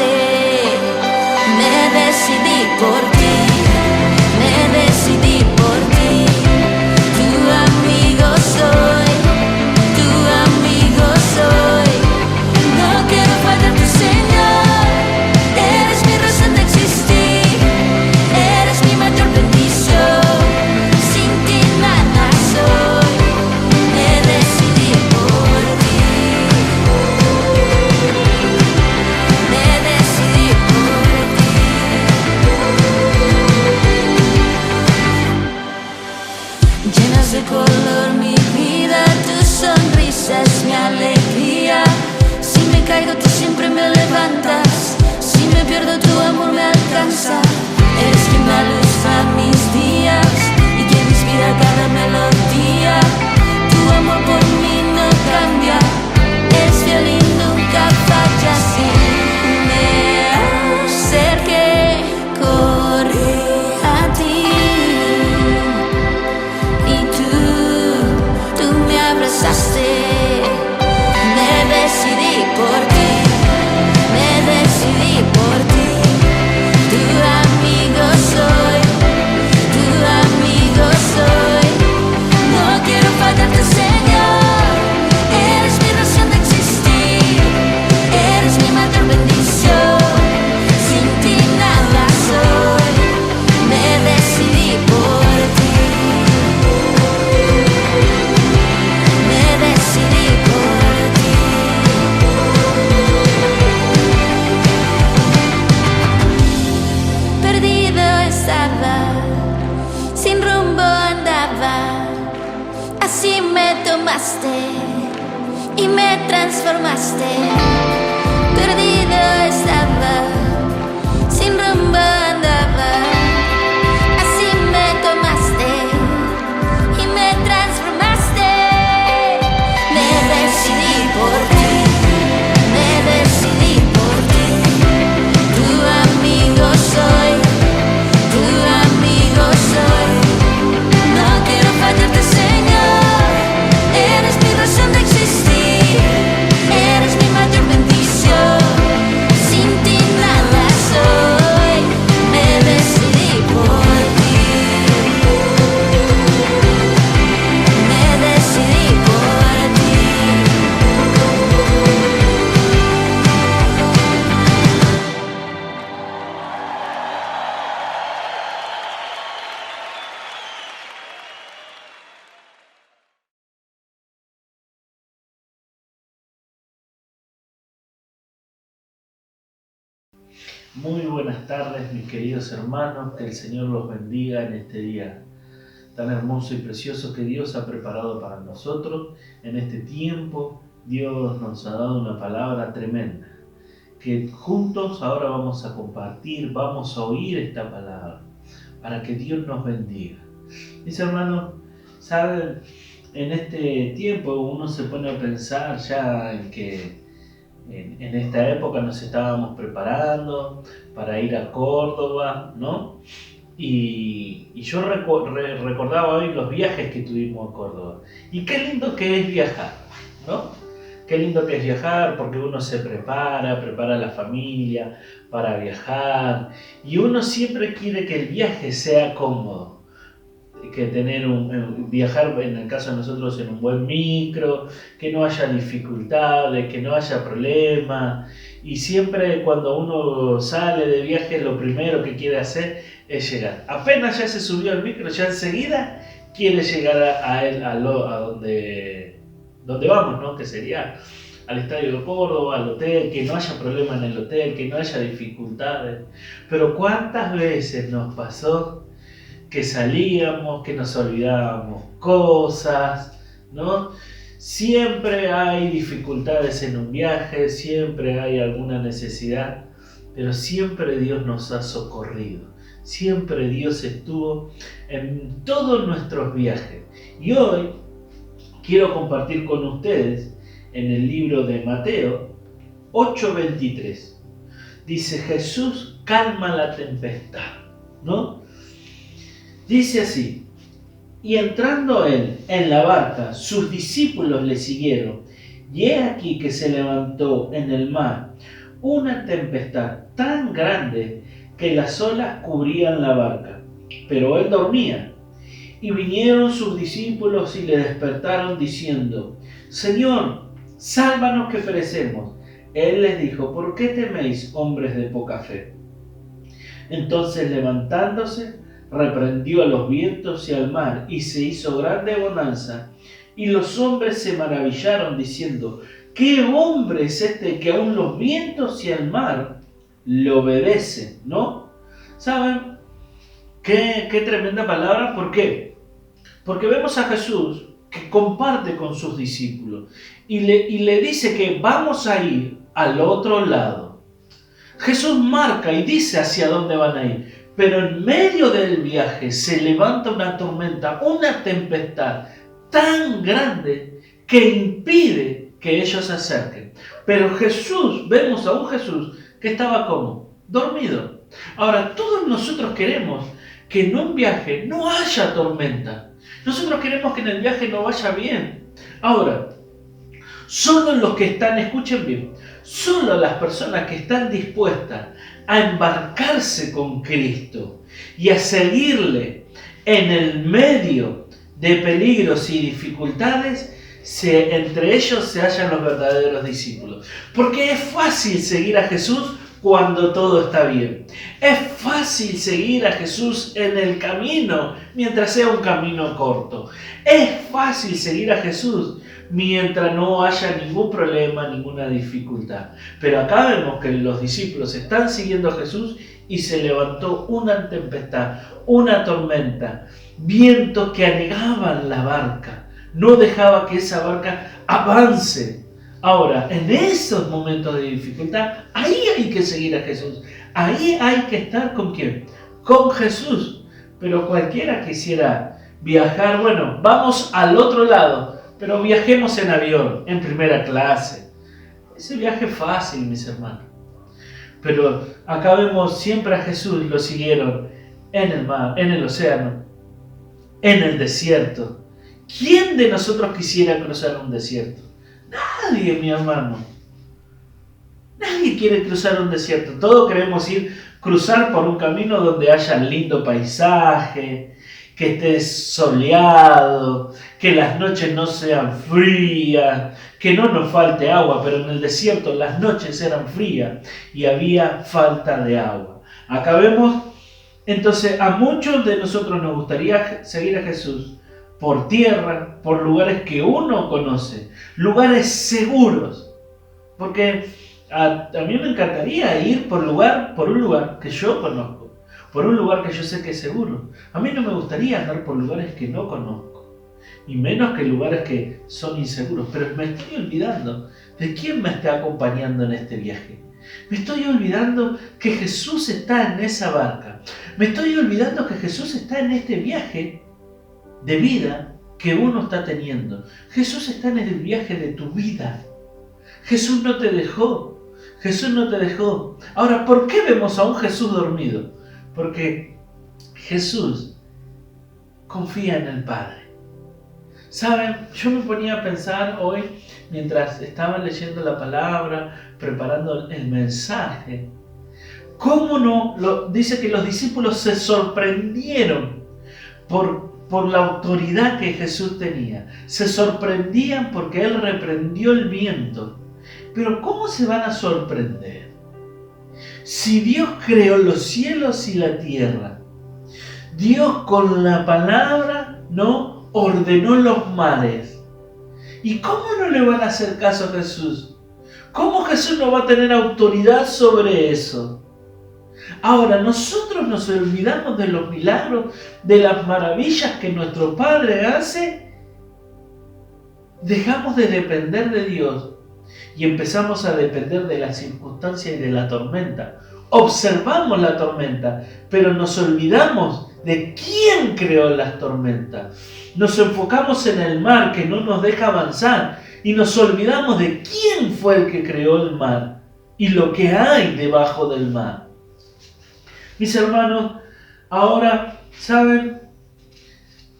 salvaste. Me decidí por ti, me decidí por ti. Tu amigo soy, tu amigo soy. No quiero fallarte, Señor. Eres mi razón de existir, eres mi mayor bendición. Sin ti nada soy. Me decidí por ti, me decidí por ti. Llenas de color mi vida, tu sonrisa es mi alegría. Si me caigo tú siempre me levantas, si me pierdo tu amor me alcanza. Eres quien da luz a mis días y quien inspira cada melodía. Tu amor por mí no cambia, es fiel y nunca falla. Si me acerqué, corrí a ti y tú me abrazaste. Me decidí por ti, me decidí por ti. Tu amigo soy, tu amigo soy. No quiero fallarte, Señor. Eres mi razón de existir, eres mi mayor bendición. Sin ti nada soy. Me decidí por ti, me decidí por ti. Perdido estaba, sin rumbo andaba. Así me tomaste y me transformaste. Perdido estaba, sin rumbo andaba. Así me tomaste y me transformaste. Me decidí por ti, me decidí por ti. Tu amigo soy, tu amigo soy. No quiero fallarte, Señor. Eres mi razón de existir, eres mi mayor bendición. Sin ti nada soy. Me decidí por ti, me decidí por ti. Muy buenas tardes, mis queridos hermanos, que el Señor los bendiga en este día tan hermoso y precioso que Dios ha preparado para nosotros. En este tiempo Dios nos ha dado una palabra tremenda, que juntos ahora vamos a compartir, vamos a oír esta palabra, para que Dios nos bendiga. Mis hermanos, saben, en este tiempo uno se pone a pensar ya en que en esta época nos estábamos preparando para ir a Córdoba, ¿no? Y yo recordaba hoy los viajes que tuvimos a Córdoba. Y qué lindo que es viajar, ¿no? Qué lindo que es viajar, porque uno se prepara a la familia para viajar. Y uno siempre quiere que el viaje sea cómodo, que viajar, en el caso de nosotros, en un buen micro, que no haya dificultades, que no haya problemas. Y siempre cuando uno sale de viaje, lo primero que quiere hacer es llegar. Apenas ya se subió al micro, ya enseguida quiere llegar a donde vamos, ¿no? Que sería al Estadio de Córdoba, al hotel, que no haya problema en el hotel, que no haya dificultades. Pero ¿cuántas veces nos pasó que salíamos, que nos olvidábamos cosas, ¿no? Siempre hay dificultades en un viaje, siempre hay alguna necesidad, pero siempre Dios nos ha socorrido, siempre Dios estuvo en todos nuestros viajes. Y hoy quiero compartir con ustedes en el libro de Mateo 8:23. Dice: Jesús calma la tempestad, ¿no? Dice así: y entrando él en la barca, sus discípulos le siguieron, y he aquí que se levantó en el mar una tempestad tan grande que las olas cubrían la barca, pero él dormía. Y vinieron sus discípulos y le despertaron diciendo: Señor, sálvanos que perecemos. Él les dijo: ¿por qué teméis, hombres de poca fe? Entonces, levantándose, reprendió a los vientos y al mar, y se hizo grande bonanza. Y los hombres se maravillaron, diciendo: ¿qué hombre es este que aun los vientos y el mar le obedecen? ¿No? ¿Saben? Qué tremenda palabra. ¿Por qué? Porque vemos a Jesús que comparte con sus discípulos y le dice que vamos a ir al otro lado. Jesús marca y dice hacia dónde van a ir, pero en medio del viaje se levanta una tormenta, una tempestad tan grande que impide que ellos se acerquen. Pero Jesús, vemos a un Jesús que estaba como dormido. Ahora, todos nosotros queremos que en un viaje no haya tormenta. Nosotros queremos que en el viaje no vaya bien. Ahora, solo los que están, escuchen bien, solo las personas que están dispuestas a embarcarse con Cristo y a seguirle en el medio de peligros y dificultades, entre ellos se hallan los verdaderos discípulos. Porque es fácil seguir a Jesús cuando todo está bien. Es fácil seguir a Jesús en el camino mientras sea un camino corto. Es fácil seguir a Jesús mientras no haya ningún problema, ninguna dificultad. Pero acá vemos que los discípulos están siguiendo a Jesús y se levantó una tempestad, una tormenta, vientos que anegaban la barca, no dejaba que esa barca avance. Ahora, en esos momentos de dificultad, ahí hay que seguir a Jesús. Ahí hay que estar ¿con quién? Con Jesús. Pero cualquiera quisiera viajar, bueno, vamos al otro lado, pero viajemos en avión, en primera clase. Ese viaje es fácil, mis hermanos. Pero acá vemos siempre a Jesús, lo siguieron en el mar, en el océano, en el desierto. ¿Quién de nosotros quisiera cruzar un desierto? Nadie, mi hermano. Nadie quiere cruzar un desierto. Todos queremos cruzar por un camino donde haya lindo paisaje, que esté soleado, que las noches no sean frías, que no nos falte agua, pero en el desierto las noches eran frías y había falta de agua. Acá vemos, entonces, a muchos de nosotros nos gustaría seguir a Jesús por tierra, por lugares que uno conoce, lugares seguros, porque a mí me encantaría ir por un lugar que yo conozco, por un lugar que yo sé que es seguro. A mí no me gustaría andar por lugares que no conozco, y menos que lugares que son inseguros, pero me estoy olvidando de quién me está acompañando en este viaje. Me estoy olvidando que Jesús está en esa barca. Me estoy olvidando que Jesús está en este viaje de vida que uno está teniendo. Jesús está en el viaje de tu vida. Jesús no te dejó. Jesús no te dejó. Ahora, ¿por qué vemos a un Jesús dormido? Porque Jesús confía en el Padre. ¿Saben? Yo me ponía a pensar hoy, mientras estaba leyendo la palabra, preparando el mensaje, ¿cómo no? Dice que los discípulos se sorprendieron por la autoridad que Jesús tenía. Se sorprendían porque Él reprendió el viento. Pero ¿cómo se van a sorprender? Si Dios creó los cielos y la tierra, Dios con la palabra no ordenó los mares. ¿Y cómo no le van a hacer caso a Jesús? ¿Cómo Jesús no va a tener autoridad sobre eso? Ahora, nosotros nos olvidamos de los milagros, de las maravillas que nuestro Padre hace. Dejamos de depender de Dios y empezamos a depender de las circunstancias y de la tormenta. Observamos la tormenta, pero nos olvidamos de quién creó las tormentas. Nos enfocamos en el mar que no nos deja avanzar y nos olvidamos de quién fue el que creó el mar y lo que hay debajo del mar. Mis hermanos, ahora, ¿saben?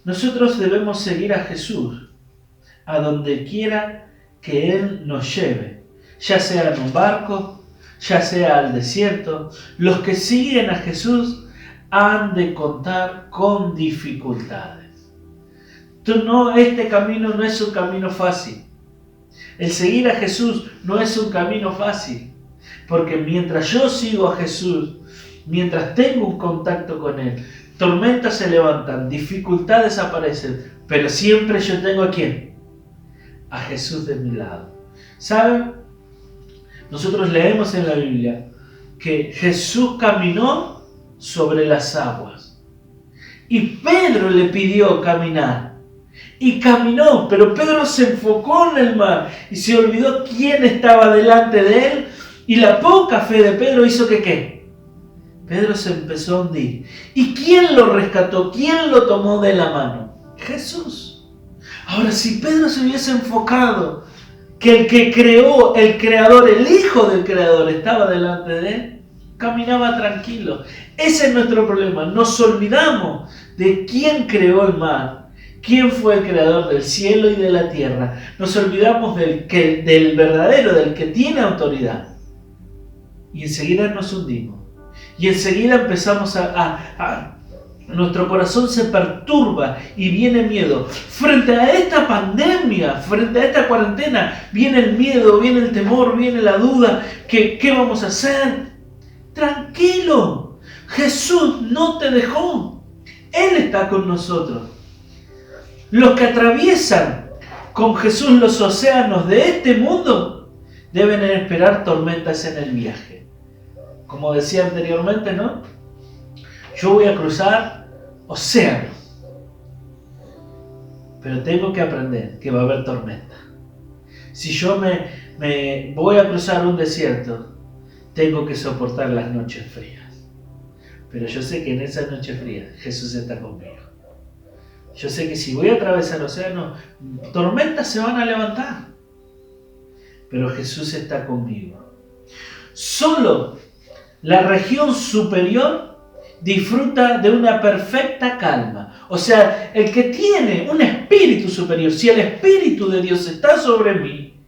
Nosotros debemos seguir a Jesús a donde quiera que Él nos lleve, ya sea en un barco, ya sea al desierto, los que siguen a Jesús han de contar con dificultades. Este camino no es un camino fácil. El seguir a Jesús no es un camino fácil, porque mientras yo sigo a Jesús, mientras tengo un contacto con Él, tormentas se levantan, dificultades aparecen, pero siempre yo tengo ¿a quién? A Jesús de mi lado. ¿Saben? Nosotros leemos en la Biblia que Jesús caminó sobre las aguas y Pedro le pidió caminar y caminó, pero Pedro se enfocó en el mar y se olvidó quién estaba delante de él, y la poca fe de Pedro hizo que ¿qué? Pedro se empezó a hundir. ¿Y quién lo rescató? ¿Quién lo tomó de la mano? Jesús. Ahora, si Pedro se hubiese enfocado que el que creó, el creador, el hijo del creador estaba delante de él, caminaba tranquilo. Ese es nuestro problema. Nos olvidamos de quién creó el mar, quién fue el creador del cielo y de la tierra. Nos olvidamos del verdadero, del que tiene autoridad. Y enseguida nos hundimos. Y enseguida empezamos nuestro corazón se perturba y viene miedo. Frente a esta pandemia, frente a esta cuarentena, viene el miedo, viene el temor, viene la duda. ¿Qué vamos a hacer? Tranquilo, Jesús no te dejó. Él está con nosotros. Los que atraviesan con Jesús los océanos de este mundo deben esperar tormentas en el viaje. Como decía anteriormente, ¿no? Yo voy a cruzar océano, pero tengo que aprender que va a haber tormenta. Si yo me voy a cruzar un desierto, tengo que soportar las noches frías. Pero yo sé que en esas noches frías Jesús está conmigo. Yo sé que si voy a atravesar el océano, tormentas se van a levantar, pero Jesús está conmigo. Solo la región superior disfruta de una perfecta calma. O sea, el que tiene un espíritu superior, si el Espíritu de Dios está sobre mí,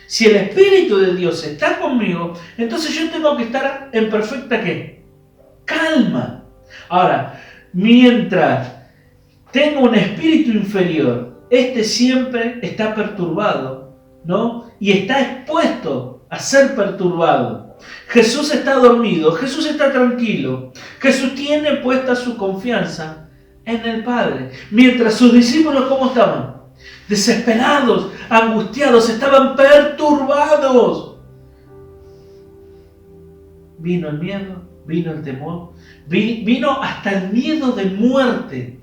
si el Espíritu de Dios está conmigo, entonces yo tengo que estar en perfecta ¿qué? Calma. Ahora, mientras tengo un espíritu inferior, este siempre está perturbado, ¿no? Y está expuesto a ser perturbado. Jesús está dormido, Jesús está tranquilo, Jesús tiene puesta su confianza en el Padre. Mientras sus discípulos, ¿cómo estaban? Desesperados, angustiados, estaban perturbados. Vino el miedo, vino el temor, vino hasta el miedo de muerte.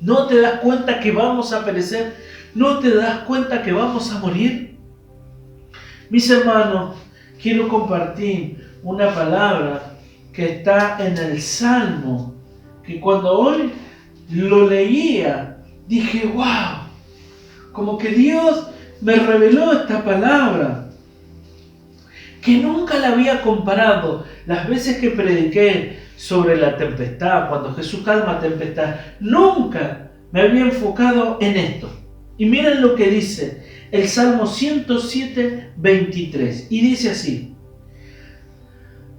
¿No te das cuenta que vamos a perecer? ¿No te das cuenta que vamos a morir? Mis hermanos, quiero compartir una palabra que está en el Salmo, que cuando hoy lo leía, dije, wow, como que Dios me reveló esta palabra, que nunca la había comparado. Las veces que prediqué sobre la tempestad, cuando Jesús calma tempestad, nunca me había enfocado en esto. Y miren lo que dice el Salmo 107, 23. Y dice así: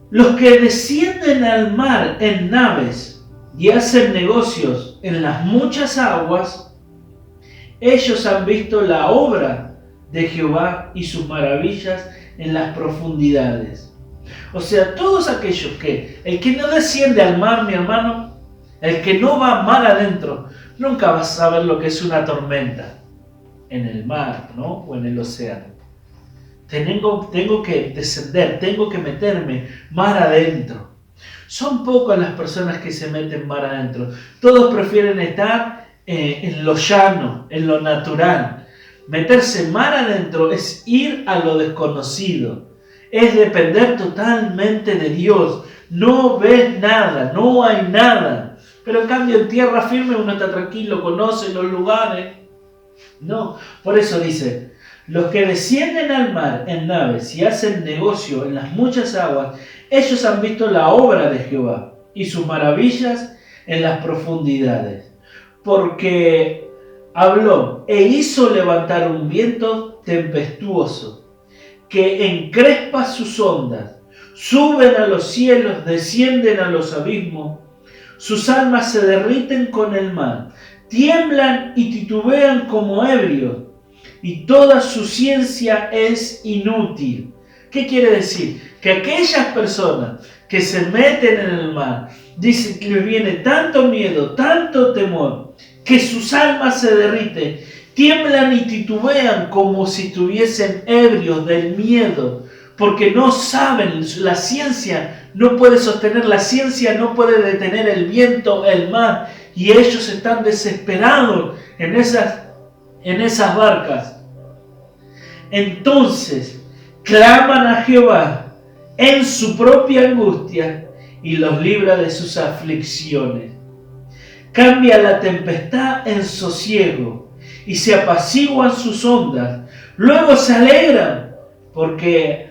los que descienden al mar en naves y hacen negocios en las muchas aguas, ellos han visto la obra de Jehová y sus maravillas en las profundidades. O sea, todos aquellos el que no desciende al mar, mi hermano, el que no va mar adentro, nunca va a saber lo que es una tormenta en el mar, ¿no? O en el océano. Tengo que descender, tengo que meterme mar adentro. Son pocas las personas que se meten mar adentro. Todos prefieren estar en lo llano, en lo natural. Meterse mar adentro es ir a lo desconocido. Es depender totalmente de Dios. No ves nada, no hay nada. Pero en cambio en tierra firme uno está tranquilo, conoce los lugares. No, por eso dice: los que descienden al mar en naves y hacen negocio en las muchas aguas, ellos han visto la obra de Jehová y sus maravillas en las profundidades. Porque habló e hizo levantar un viento tempestuoso que encrespa sus ondas. Suben a los cielos, descienden a los abismos. Sus almas se derriten con el mar. Tiemblan y titubean como ebrios. Y toda su ciencia es inútil. ¿Qué quiere decir? Que aquellas personas que se meten en el mar, dicen que les viene tanto miedo, tanto temor, que sus almas se derriten, tiemblan y titubean como si estuviesen ebrios del miedo, porque no saben, la ciencia no puede sostener, la ciencia no puede detener el viento, el mar, y ellos están desesperados en esas barcas. Entonces claman a Jehová en su propia angustia y los libra de sus aflicciones. Cambia la tempestad en sosiego y se apaciguan sus ondas. Luego se alegran porque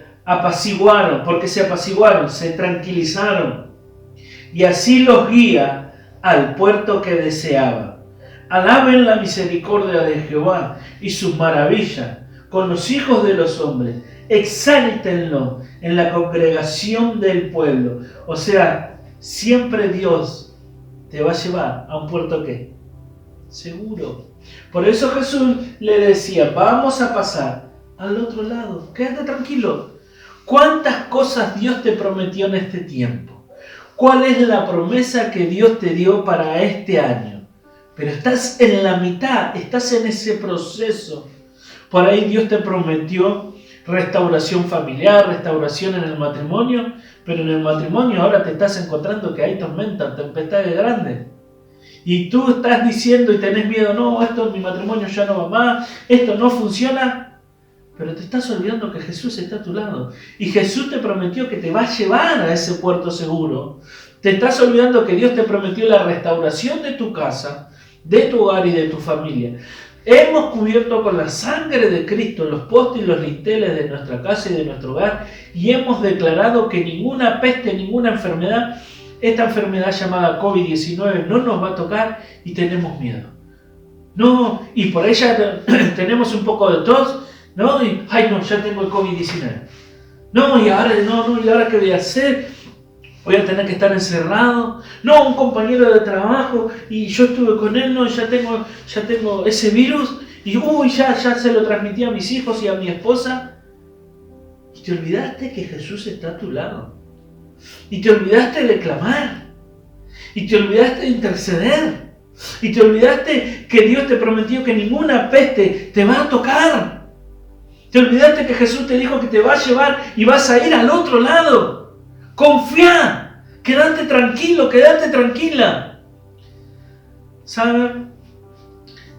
se apaciguaron, se tranquilizaron. Y así los guía al puerto que deseaban. Alaben la misericordia de Jehová y sus maravillas con los hijos de los hombres. Exáltenlo en la congregación del pueblo. O sea, siempre Dios te va a llevar a un puerto ¿qué? Seguro. Por eso Jesús le decía, vamos a pasar al otro lado. Quédate tranquilo. ¿Cuántas cosas Dios te prometió en este tiempo? ¿Cuál es la promesa que Dios te dio para este año? Pero estás en la mitad, estás en ese proceso. Por ahí Dios te prometió restauración familiar, restauración en el matrimonio, pero en el matrimonio ahora te estás encontrando que hay tormentas, tempestades grandes. Y tú estás diciendo y tenés miedo, no, esto mi matrimonio ya no va más, esto no funciona, pero te estás olvidando que Jesús está a tu lado. Y Jesús te prometió que te va a llevar a ese puerto seguro. Te estás olvidando que Dios te prometió la restauración de tu casa, de tu hogar y de tu familia. Hemos cubierto con la sangre de Cristo los postes y los linteles de nuestra casa y de nuestro hogar y hemos declarado que ninguna peste, ninguna enfermedad, esta enfermedad llamada COVID-19 no nos va a tocar y tenemos miedo. No, y por ella tenemos un poco de tos, ¿no? Y, ay no, ya tengo el COVID-19. No, y ahora ¿qué voy a hacer? Voy a tener que estar encerrado. No, un compañero de trabajo y yo estuve con él, no, ya tengo ese virus y ya se lo transmití a mis hijos y a mi esposa. Y te olvidaste que Jesús está a tu lado. Y te olvidaste de clamar. Y te olvidaste de interceder. Y te olvidaste que Dios te prometió que ninguna peste te va a tocar. Te olvidaste que Jesús te dijo que te va a llevar y vas a ir al otro lado. Confía, quédate tranquilo, quédate tranquila. ¿Saben?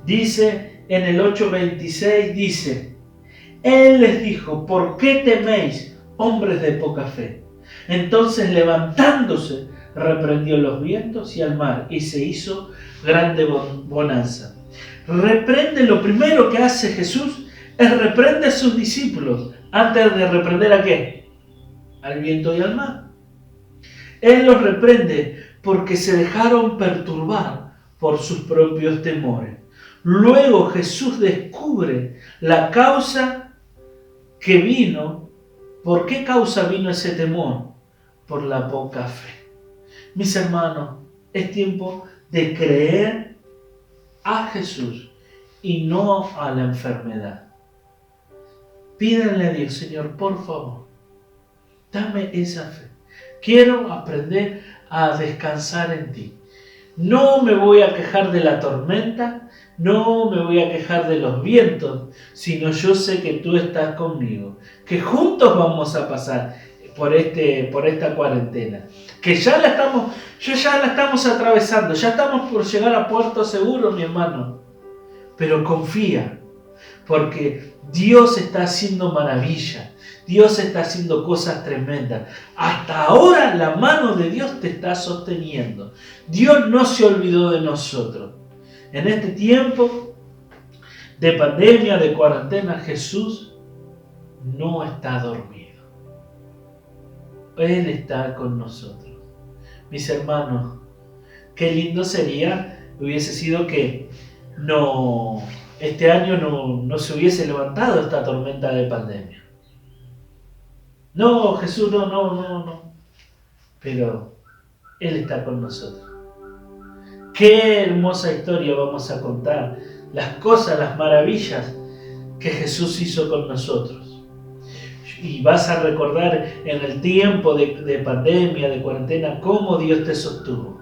Dice en el 8:26, dice, Él les dijo, ¿por qué teméis, hombres de poca fe? Entonces levantándose, reprendió los vientos y al mar y se hizo grande bonanza. Lo primero que hace Jesús es reprende a sus discípulos antes de reprender ¿a qué? Al viento y al mar. Él los reprende porque se dejaron perturbar por sus propios temores. Luego Jesús descubre la causa que vino. ¿Por qué causa vino ese temor? Por la poca fe. Mis hermanos, es tiempo de creer a Jesús y no a la enfermedad. Pídanle a Dios, Señor, por favor, dame esa fe. Quiero aprender a descansar en ti. No me voy a quejar de la tormenta, no me voy a quejar de los vientos, sino yo sé que tú estás conmigo, que juntos vamos a pasar por esta cuarentena, que ya la estamos atravesando, ya estamos por llegar a puerto seguro, mi hermano. Pero confía, porque Dios está haciendo maravillas. Dios está haciendo cosas tremendas. Hasta ahora la mano de Dios te está sosteniendo. Dios no se olvidó de nosotros. En este tiempo de pandemia, de cuarentena, Jesús no está dormido. Él está con nosotros. Mis hermanos, qué lindo hubiese sido que este año no se hubiese levantado esta tormenta de pandemia. No, Jesús, no. Pero Él está con nosotros. Qué hermosa historia vamos a contar. Las cosas, las maravillas que Jesús hizo con nosotros. Y vas a recordar en el tiempo de pandemia, de cuarentena, cómo Dios te sostuvo.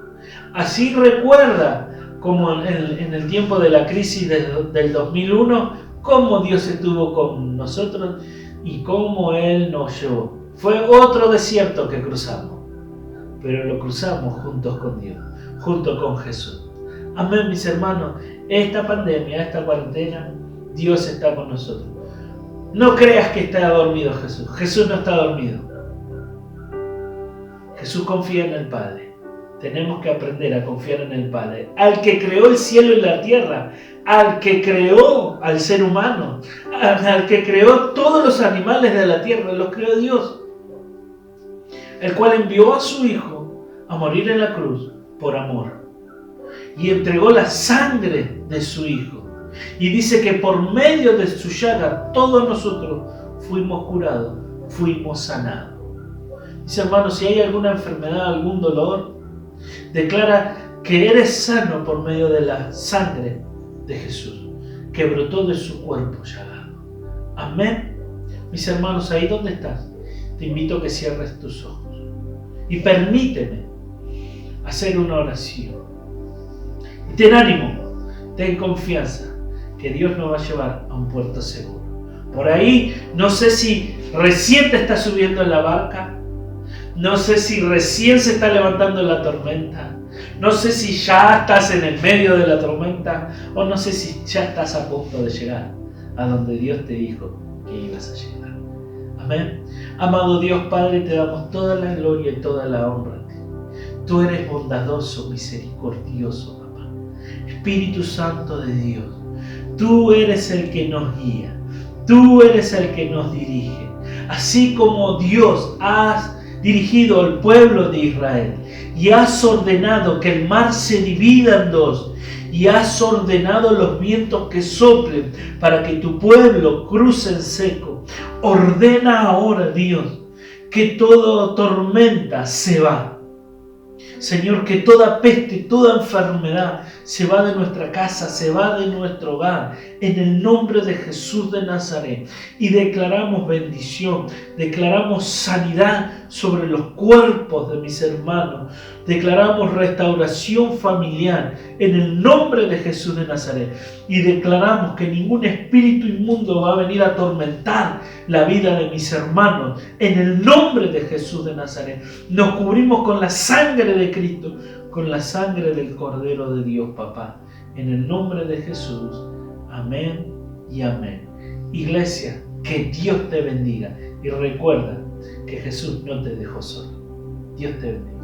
Así recuerda como en el tiempo de la crisis del 2001, cómo Dios estuvo con nosotros y cómo Él nos llevó. Fue otro desierto que cruzamos, pero lo cruzamos juntos con Dios, junto con Jesús. Amén, mis hermanos. Esta pandemia, esta cuarentena, Dios está con nosotros. No creas que está dormido Jesús. Jesús no está dormido. Jesús confía en el Padre. Tenemos que aprender a confiar en el Padre. Al que creó el cielo y la tierra, al que creó al ser humano, al que creó todos los animales de la tierra, los creó Dios. El cual envió a su Hijo a morir en la cruz por amor. Y entregó la sangre de su Hijo. Y dice que por medio de su llaga todos nosotros fuimos curados, fuimos sanados. Dice, hermano, si hay alguna enfermedad, algún dolor, declara que eres sano por medio de la sangre de Jesús, que brotó de su cuerpo llagado. Amén. Mis hermanos, ahí donde estás, te invito a que cierres tus ojos y permíteme hacer una oración. Y ten ánimo, ten confianza, que Dios nos va a llevar a un puerto seguro. Por ahí, no sé si recién te estás subiendo en la barca, no sé si recién se está levantando la tormenta, no sé si ya estás en el medio de la tormenta, o no sé si ya estás a punto de llegar a donde Dios te dijo que ibas a llegar. Amén. Amado Dios Padre, te damos toda la gloria y toda la honra a ti. Tú eres bondadoso, misericordioso, papá. Espíritu Santo de Dios, tú eres el que nos guía, tú eres el que nos dirige. Así como Dios has dirigido al pueblo de Israel y has ordenado que el mar se divida en dos y has ordenado los vientos que soplen para que tu pueblo cruce en seco, ordena ahora, Dios, que toda tormenta se va. Señor, que toda peste, toda enfermedad se va de nuestra casa, se va de nuestro hogar, en el nombre de Jesús de Nazaret. Y declaramos bendición, declaramos sanidad sobre los cuerpos de mis hermanos, declaramos restauración familiar en el nombre de Jesús de Nazaret. Y declaramos que ningún espíritu inmundo va a venir a atormentar la vida de mis hermanos en el nombre de Jesús de Nazaret. Nos cubrimos con la sangre de Cristo, con la sangre del Cordero de Dios, papá. En el nombre de Jesús. Amén y amén. Iglesia, que Dios te bendiga. Y recuerda que Jesús no te dejó solo. Dios te bendiga.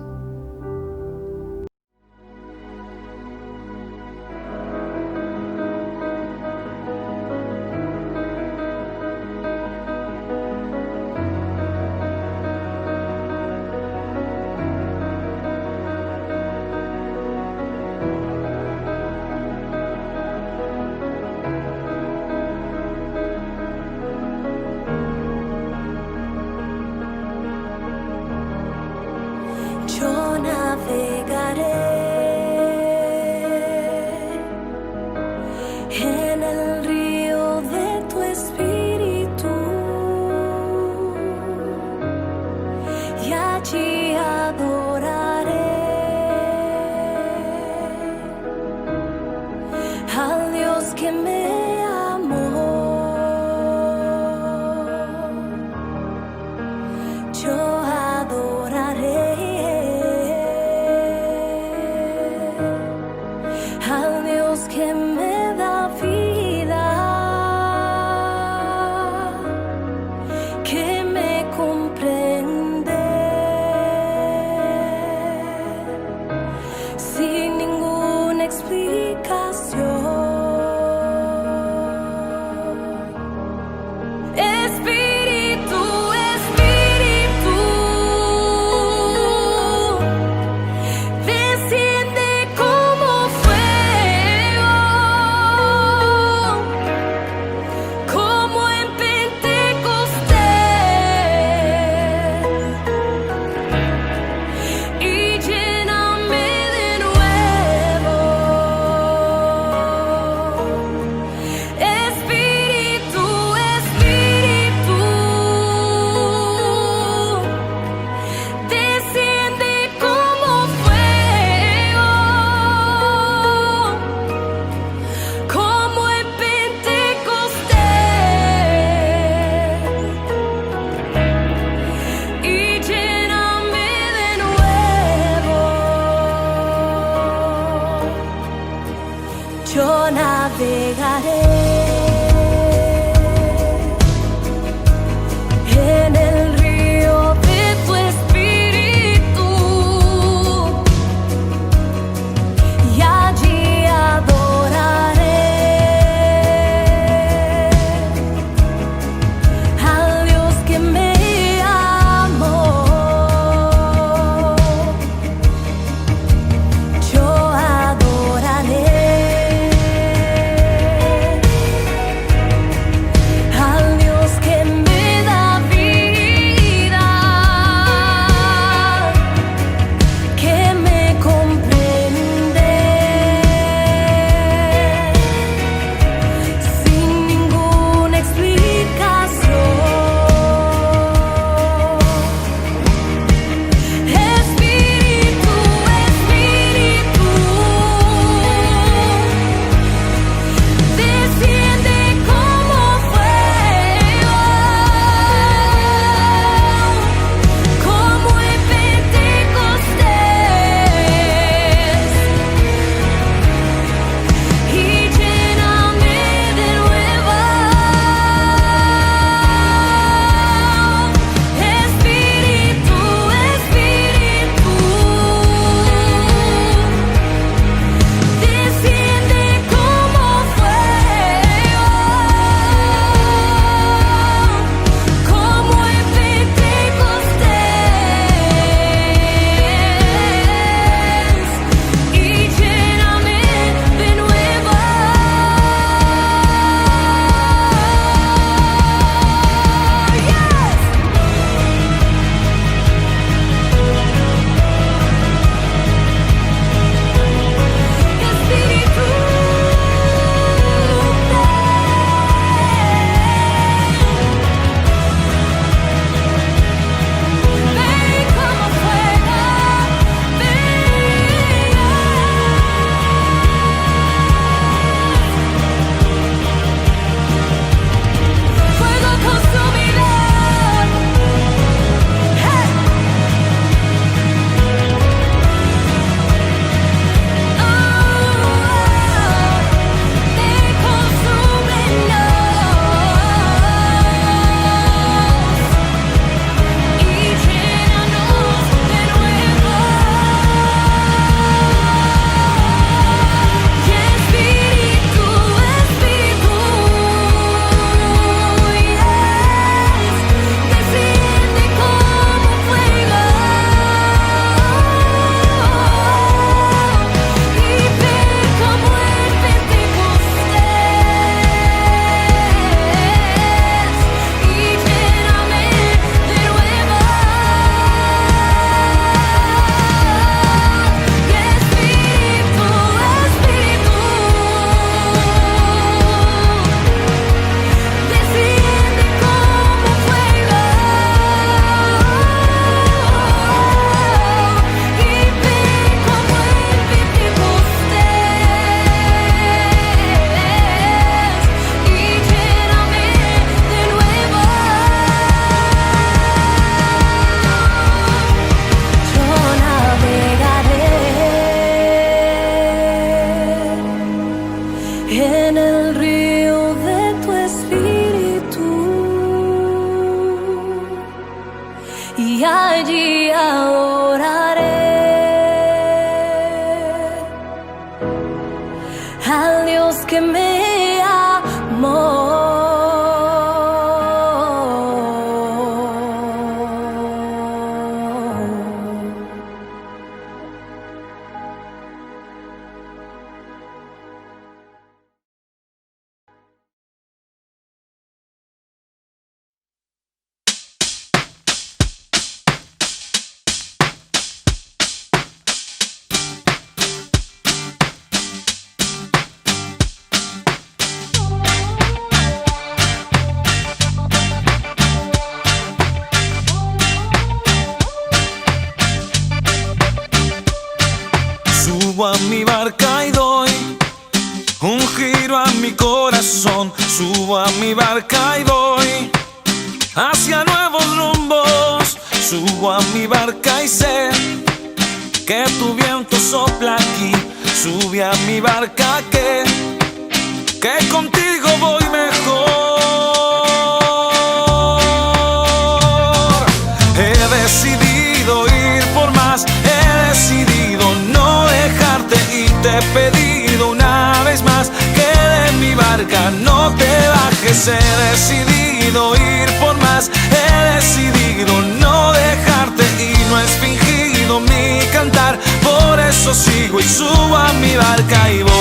allí adoraré al Dios que me amó. Subo a mi barca y doy un giro a mi corazón. Subo a mi barca y voy hacia nuevos rumbos. Subo a mi barca y sé que tu viento sopla aquí. Sube a mi barca que contigo voy mejor. He decidido ir por más, he decidido no dejarte y te he pedido una vez más que de mi barca no te bajes. He decidido ir por más, he decidido no dejarte y no es fingido mi cantar. Por eso sigo y subo a mi barca y voy.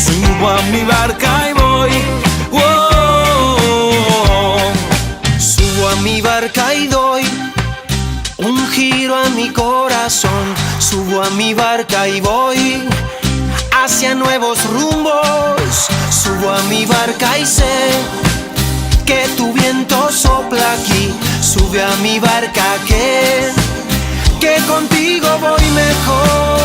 Subo a mi barca y voy. Subo a mi barca y doy un giro a mi corazón. Subo a mi barca y voy hacia nuevos rumbos. Subo a mi barca y sé que tu viento sopla aquí. Sube a mi barca que contigo voy mejor.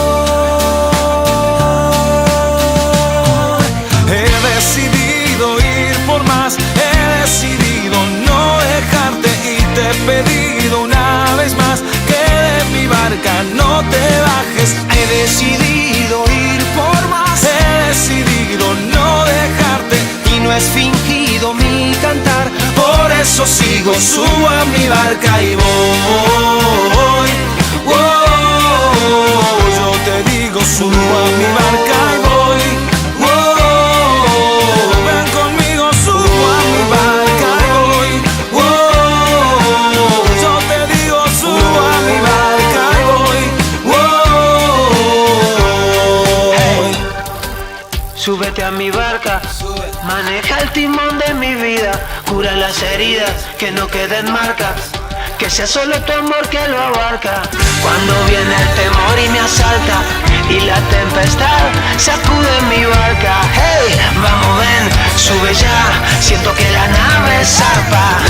He decidido ir por más, he decidido no dejarte y te he pedido una vez más que de mi barca no te bajes. He decidido ir por más, He decidido no dejarte y no es fingido mi cantar. por eso sigo. Subo a mi barca y voy. Yo te digo, subo a mi barca y voy. Ven conmigo, subo a mi barca y voy. Yo te digo, subo a mi barca y voy. Súbete a mi barca, maneja el timón de mi vida, cura las heridas, que no queden marcas, que sea solo tu amor que lo abarca. Cuando viene el temor y me asalta y la tempestad sacude mi barca, hey, vamos ven, sube ya, siento que la nave zarpa.